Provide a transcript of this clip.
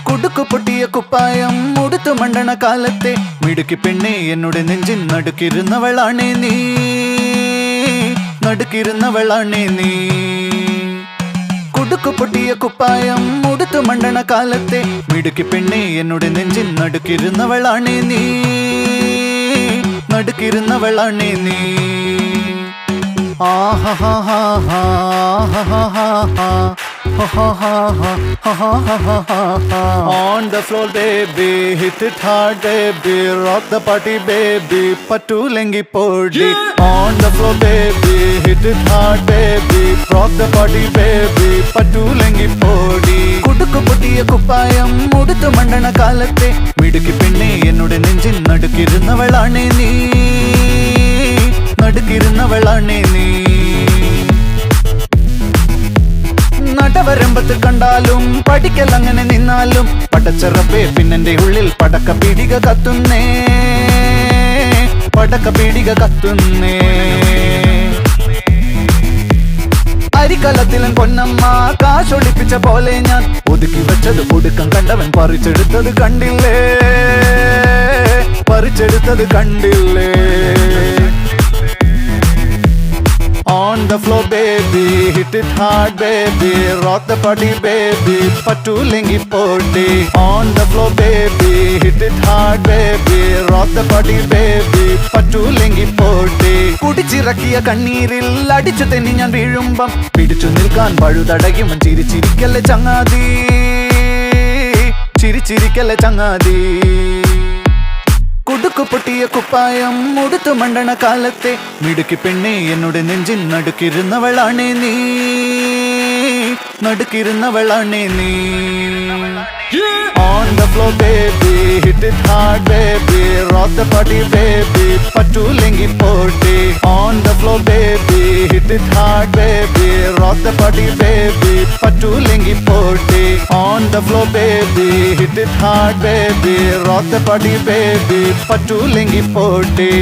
കുടുക്കു പൊട്ടിയ കുപ്പായം ഉടുത്തു മണ്ടണ കാലത്തെ മിടുക്കി പെണ്ണെ എന്നുടെ നെഞ്ചിൻ നടുക്കിരുന്നവളാണേ നീ, നടുക്കിരുന്നവളാണേ നീ. കുടുക്കു പൊട്ടിയ കുപ്പായം ഉടുത്തു മണ്ടണ കാലത്തെ മിടുക്കി പെണ്ണെ എന്നുടെ നെഞ്ചിൻ നടുക്കിരുന്നവളാണേ നീ, നടുക്കിരുന്നവളാണേ നീ. On the floor baby, hit it hard baby, rock the party baby, patulengi podi. On the floor baby, hit it hard baby, rock the party baby, patulengi podi. Kudukku pottiya kuppayam uduthu mandana kaalatte midukki penne ennude nenjin nadukirunnavalane nee, nadukirunnavalane nee. നടവരമ്പത്ത് കണ്ടാലും പഠിക്കലങ്ങനെ നിന്നാലും പടച്ചറപ്പേ പിന്നെന്റെ ഉള്ളിൽ പടക്ക പീടിക കത്തുന്നേ, പടക്ക പീടിക കത്തുന്നേ. അരിക്കലത്തിലും പൊന്നമ്മ കാശൊളിപ്പിച്ച പോലെ ഞാൻ ഒതുക്കി വെച്ചത് ഒടുക്കം കണ്ടവൻ പറിച്ചെടുത്തത് കണ്ടില്ലേ, പറിച്ചെടുത്തത് കണ്ടില്ലേ. On the floor baby, hit it hard baby, rock the party baby, patulengi podi. On the floor baby, hit it hard baby, rock the party baby, patulengi podi. കുടിച്ചിറക്കിയ കണ്ണീരിൽ അടിച്ചു തെന്നി ഞാൻ വീഴുമ്പം പിടിച്ചു നിൽക്കാൻ പഴുതടയുമൻ ചിരിച്ചിരിക്കല്ലേ ചങ്ങാതി, ചിരിച്ചിരിക്കല്ലേ ചങ്ങാതി. കുടുക്കു പൊട്ടിയ കുപ്പായം ഉടുത്തു മണ്ടണ കാലത്തെ മിടുക്കി പെണ്ണെ എന്നുടെ നെഞ്ചിൻ നടുക്കിരുന്നവളാണേ നീ, നടുക്കിരുന്നവളാണേ നീ. On the floor baby, hit it hard baby, rock the party baby, patulengi podi. On the floor baby, hit it hard baby, rock the party baby, patulengi podi. On the floor baby, hit it hard baby, rock the party baby, patulengi podi.